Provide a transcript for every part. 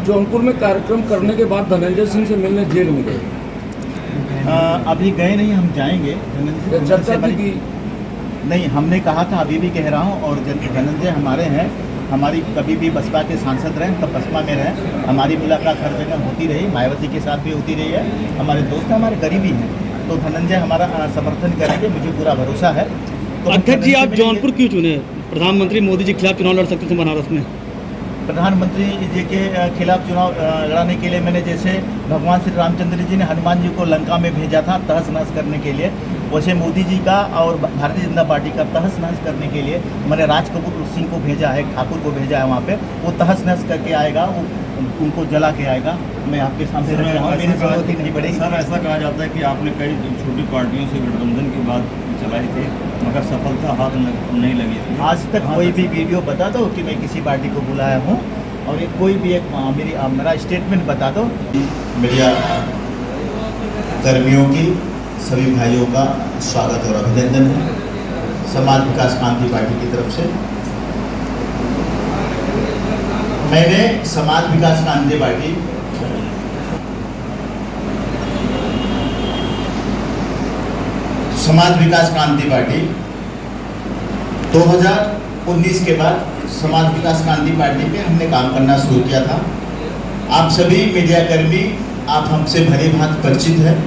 जौनपुर में कार्यक्रम करने के बाद धनंजय सिंह से मिलने जेल में गए। अभी गए नहीं, हम जाएंगे। चर्चा की नहीं, हमने कहा था, अभी भी कह रहा हूँ। और धनंजय हमारे हैं, हमारी कभी भी बसपा के सांसद रहे, तब बसपा में रहे, हमारी मुलाकात हर जगह होती रही, मायावती के साथ भी होती रही है। हमारे दोस्त हैं, हमारे करीबी हैं, तो धनंजय हमारा समर्थन करेंगे, मुझे पूरा भरोसा है। तो अध्यक्ष जी, आप जौनपुर क्यों चुने? प्रधानमंत्री मोदी जी के खिलाफ चुनाव लड़ सकते थे बनारस में। प्रधानमंत्री जी के खिलाफ चुनाव लड़ाने के लिए मैंने, जैसे भगवान श्री रामचंद्र जी ने हनुमान जी को लंका में भेजा था तहस नहस करने के लिए, वैसे मोदी जी का और भारतीय जनता पार्टी का तहस नहस करने के लिए मैंने राज कपूर सिंह को भेजा है, ठाकुर को भेजा है। वहाँ पे वो तहस नहस करके आएगा, वो उनको जला के आएगा। मैं आपके सामने रख रहा हूँ, मेरी जरूरत ही नहीं पड़ेगी। सर, ऐसा कहा जाता है कि आपने कई छोटी पार्टियों से गठबंधन की बात चलाई थी, मगर सफलता हाथ नहीं लगी थी। आज तक कोई भी वीडियो बता दो कि मैं किसी पार्टी को बुलाया हूँ, और एक कोई भी एक मेरा स्टेटमेंट बता दो। मीडिया कर्मियों की, सभी भाइयों का स्वागत और अभिनंदन है समाज विकास क्रांति पार्टी की तरफ से। मैंने समाज विकास क्रांति पार्टी समाज विकास क्रांति पार्टी 2019 के बाद समाज विकास क्रांति पार्टी में हमने काम करना शुरू किया था। आप सभी मीडिया कर्मी, आप हमसे भली भांति परिचित हैं।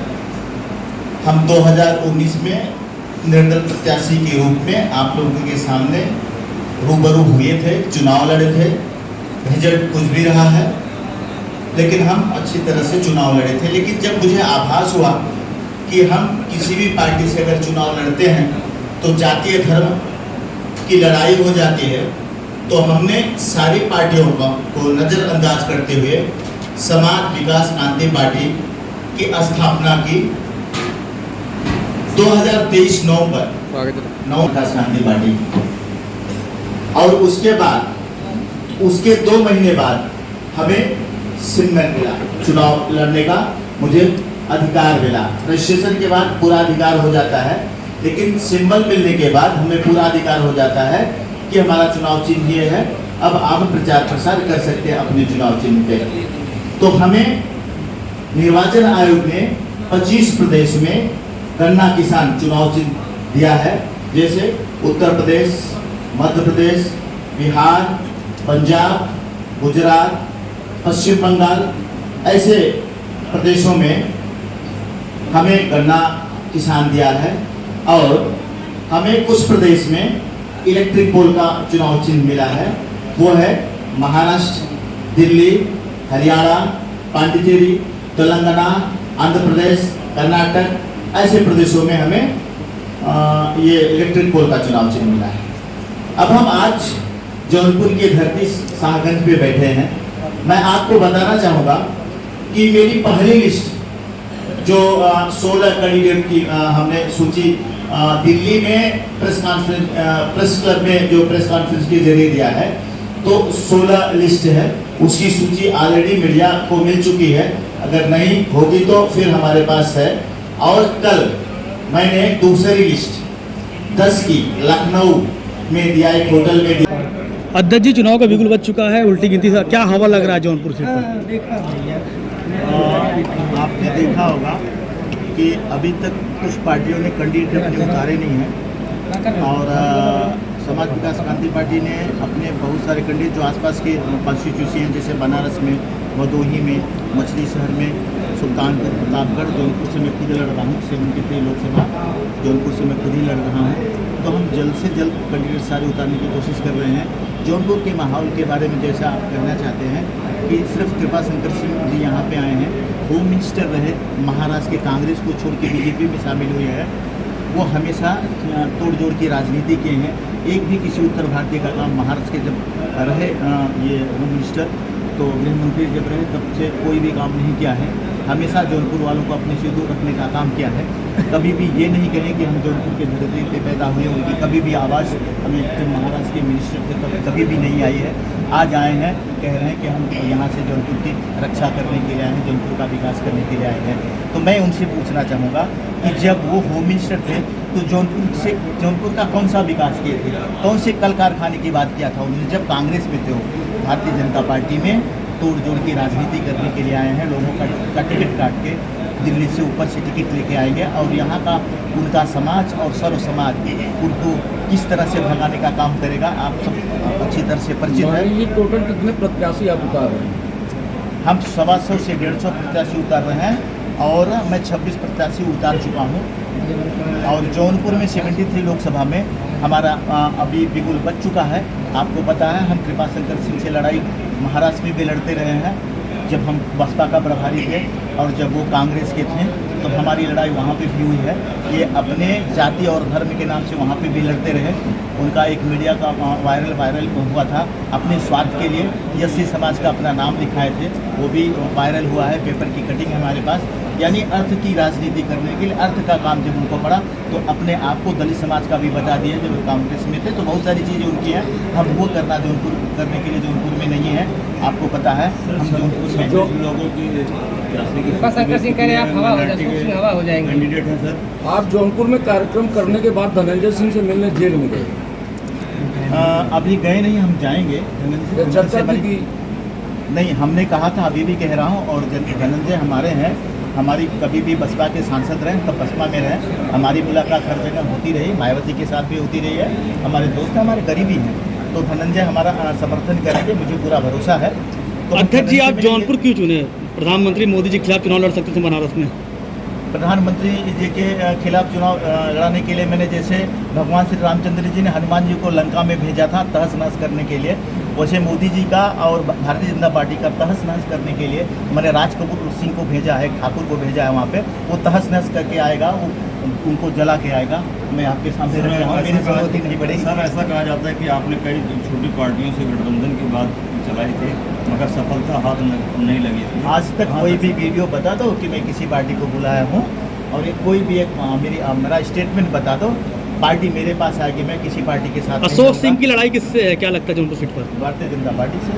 हम 2019 में निर्दल प्रत्याशी के रूप में आप लोगों के सामने रूबरू हुए थे, चुनाव लड़े थे। रिजल्ट कुछ भी रहा है, लेकिन हम अच्छी तरह से चुनाव लड़े थे। लेकिन जब मुझे आभास हुआ कि हम किसी भी पार्टी से अगर चुनाव लड़ते हैं तो जातीय धर्म की लड़ाई हो जाती है, तो हमने सारी पार्टियों को नज़रअंदाज करते हुए समाज विकास क्रांति पार्टी की स्थापना की 2023 नवंबर 9 विकास क्रांति पार्टी। और उसके बाद, उसके 2 महीने बाद हमें सिम्बल मिला, चुनाव लड़ने का मुझे अधिकार मिला। रजिस्ट्रेशन के बाद पूरा अधिकार हो जाता है, लेकिन सिंबल मिलने के बाद हमें पूरा अधिकार हो जाता है कि हमारा चुनाव चिन्ह ये है, अब आप प्रचार प्रसार कर सकते हैं अपने चुनाव चिन्ह पे। तो हमें निर्वाचन आयोग ने 25 प्रदेश में गन्ना किसान चुनाव चिन्ह दिया है, जैसे उत्तर प्रदेश, मध्य प्रदेश, बिहार, पंजाब, गुजरात, पश्चिम बंगाल, ऐसे प्रदेशों में हमें गन्ना किसान दिया है। और हमें कुछ प्रदेश में इलेक्ट्रिक पोल का चुनाव चिन्ह मिला है, वो है महाराष्ट्र, दिल्ली, हरियाणा, पांडिचेरी, तेलंगाना, आंध्र प्रदेश, कर्नाटक, ऐसे प्रदेशों में हमें ये इलेक्ट्रिक पोल का चुनाव चिन्ह मिला है। अब हम आज जौनपुर की धरती शाहगंज पे बैठे हैं। मैं आपको बताना चाहूँगा कि मेरी पहली लिस्ट जो 16 कैंडिडेट की हमने सूची दिल्ली में प्रेस क्लब में जो प्रेस कॉन्फ्रेंस के जरिए दिया है, तो 16 लिस्ट है, उसकी सूची ऑलरेडी मीडिया को मिल चुकी है। अगर नहीं होगी तो फिर हमारे पास है। और कल मैंने दूसरी लिस्ट 10 की लखनऊ में दिया, एक होटल में दिया। अध्यक्ष जी, चुनाव का बिगुल बज चुका है, उल्टी गिनती से क्या हवा लग रहा है जौनपुर से? आपने देखा होगा कि अभी तक कुछ पार्टियों ने कैंडिडेट अपने उतारे नहीं हैं, और समाज विकास क्रांति पार्टी ने अपने बहुत सारे कैंडिडेट जो आसपास के कॉन्स्टिट्यूंसी हैं, जैसे बनारस में, भदोही में, मछली शहर में, सुल्तानपुर, प्रतापगढ़, जौनपुर से मैं खुद लड़ रहा हूँ, 73 लोकसभा जौनपुर से मैं खुद ही लड़ रहा हूँ। तो हम जल्द से जल्द कैंडिडेट सारे उतारने की कोशिश कर रहे हैं। जौनपुर के माहौल के बारे में जैसा आप कहना चाहते हैं कि सिर्फ कृपा शंकर सिंह जी यहाँ पे आए हैं, होम मिनिस्टर रहे, महाराष्ट्र के कांग्रेस को छोड़ के बीजेपी में शामिल हुए हैं, वो हमेशा तोड़ जोड़ की राजनीति के हैं। एक भी किसी उत्तर भारतीय का काम महाराष्ट्र के जब रहे ये होम मिनिस्टर, तो गृह मंत्री जब रहे, तब से कोई भी काम नहीं किया है। हमेशा जौनपुर वालों को अपने से दूर रखने का काम किया है। कभी भी ये नहीं कहें कि हम जौनपुर के धरती पे पैदा हुए, उनकी कभी भी आवाज़ हमें जब महाराष्ट्र के मिनिस्टर थे कभी भी नहीं आई है। आज आए हैं, कह रहे हैं कि हम यहाँ से जौनपुर की रक्षा करने के लिए आए हैं, जौनपुर का विकास करने के लिए आए हैं। तो मैं उनसे पूछना चाहूँगा कि जब वो होम मिनिस्टर थे तो जौनपुर का कौन सा विकास किए थे, कौन से कल कारखाने की बात किया था उन्होंने जब कांग्रेस में थे, भारतीय जनता पार्टी में तोड़ जोड़ की राजनीति करने के लिए आए हैं। लोगों का टिकट काट के दिल्ली से ऊपर से टिकट लेके आएंगे और यहाँ का उनका समाज और सर्व समाज उनको किस तरह से भगाने का काम करेगा आप सब अच्छी तरह से परिचित है। ये टोटल कितने प्रत्याशी आप उतार रहे हैं? हम 125 से 150 प्रत्याशी उतार रहे हैं और मैं 26 प्रत्याशी उतार चुका हूँ और जौनपुर में 73 लोकसभा में हमारा अभी बिगुल बच चुका है। आपको पता है हम कृपा शंकर सिंह से लड़ाई महाराष्ट्र में भी लड़ते रहे हैं जब हम बसपा का प्रभारी थे और जब वो कांग्रेस के थे तो हमारी लड़ाई वहाँ पे भी हुई है। ये अपने जाति और धर्म के नाम से वहाँ पे भी लड़ते रहे। उनका एक मीडिया का वायरल हुआ था अपने स्वार्थ के लिए एससी समाज का अपना नाम लिखाए थे, वो भी वायरल हुआ है, पेपर की कटिंग है हमारे पास। यानी अर्थ की राजनीति करने के लिए अर्थ का काम जब उनको पड़ा तो अपने आप को दलित समाज का भी बता दिया। जब कांग्रेस में थे तो बहुत सारी चीज़ें उनकी हैं, हम वो करना जौनपुर करने के लिए जौनपुर में नहीं है। आपको पता है हम जौनपुर में जो लोगों की हवा हो जाएंगे कैंडिडेट हैं सर। आप जौनपुर में कार्यक्रम करने के बाद धनंजय सिंह से मिलने जेल में गए, अभी गए नहीं, हम जाएंगे। चर्चा थी कि नहीं, हमने कहा था, अभी भी कह रहा हूँ। और धनंजय हमारे हैं, हमारी कभी भी बसपा के सांसद रहे तब बसपा में रहे, हमारी मुलाकात हर जगह होती रही, मायावती के साथ भी होती रही है। हमारे दोस्त हमारे करीबी हैं तो धनंजय हमारा समर्थन करेंगे, मुझे पूरा भरोसा है। तो अध्यक्ष जी, आप जौनपुर क्यों चुने? प्रधानमंत्री मोदी जी के खिलाफ चुनाव लड़ सकते थे बनारस में। प्रधानमंत्री जी के खिलाफ चुनाव लड़ाने के लिए मैंने जैसे भगवान श्री रामचंद्र जी ने हनुमान जी को लंका में भेजा था तहस नहस करने के लिए, वैसे मोदी जी का और भारतीय जनता पार्टी का तहस नहस करने के लिए मैंने राज कपूर सिंह को भेजा है, ठाकुर को भेजा है। वहाँ पे वो तहस नहस करके आएगा, वो उनको जला के आएगा। मैं आपके सामने रह रहा हूँ, मेरी जरूरत ही नहीं पड़ेगी। सर ऐसा कहा जाता है कि आपने कई छोटी पार्टियों से गठबंधन की बात चलाई थी मगर सफलता हाथ नहीं लगी थी। आज तक कोई भी वीडियो बता दो कि मैं किसी पार्टी को बुलाया हूँ और कोई भी एक मेरा स्टेटमेंट बता दो, पार्टी मेरे पास आएगी, मैं किसी पार्टी के साथ। अशोक सिंह की लड़ाई किससे है, क्या लगता है जौनपुर सीट पर? भारतीय जनता पार्टी से,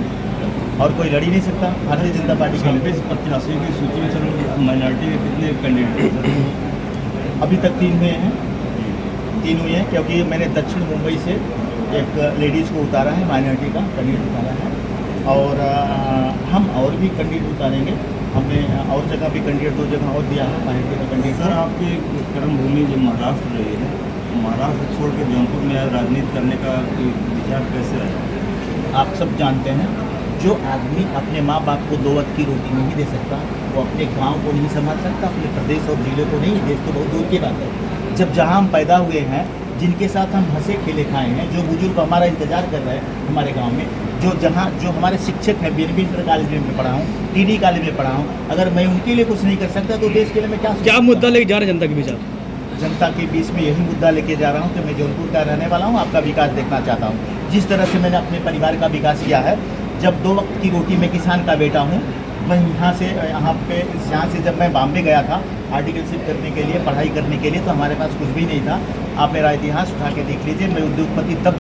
और कोई लड़ ही नहीं सकता भारतीय जनता पार्टी के लिए। प्रत्याशियों की सूची में सर माइनॉरिटी के कितने कैंडिडेट हैं? अभी तक 3 हुए हैं, 3 हुए हैं क्योंकि मैंने दक्षिण मुंबई से एक लेडीज़ को उतारा है, माइनॉरिटी का कैंडिडेट उतारा है और हम और भी कैंडिडेट उतारेंगे। हमने और जगह भी कैंडिडेट 2 जगह और दिया है माइनॉरिटी का कैंडिडेट। सर आपकी कर्मभूमि जो महाराष्ट्र रही है, महाराष्ट्र छोड़ के जौनपुर में राजनीति करने का विचार कैसे है? आप सब जानते हैं जो आदमी अपने माँ बाप को 2 वक्त की रोटी नहीं दे सकता, वो अपने गांव को नहीं संभाल सकता, अपने प्रदेश और जिले को नहीं। देश तो बहुत दूर की बात है। जब जहां हम पैदा हुए हैं, जिनके साथ हम हंसे खेले खाए हैं, जो बुजुर्ग हमारा इंतजार कर रहे हैं हमारे गांव में, जो हमारे शिक्षक हैं, बीएनबी इंटर कॉलेज में पढ़ा हूँ, टीडी कॉलेज में पढ़ा हूँ, अगर मैं उनके लिए कुछ नहीं कर सकता तो देश के लिए मैं क्या मुद्दा लेके जा रहे हैं जनता के बीच आप? जनता के बीच में यही मुद्दा लेके जा रहा हूँ कि मैं जौनपुर का रहने वाला हूँ, आपका विकास देखना चाहता हूँ। जिस तरह से मैंने अपने परिवार का विकास किया है, जब 2 वक्त की रोटी, मैं किसान का बेटा हूँ। मैं यहाँ से जब मैं बॉम्बे गया था आर्टिकलशिप करने के लिए, पढ़ाई करने के लिए, तो हमारे पास कुछ भी नहीं था। आप मेरा इतिहास उठा के देख लीजिए, मैं उद्योगपति तब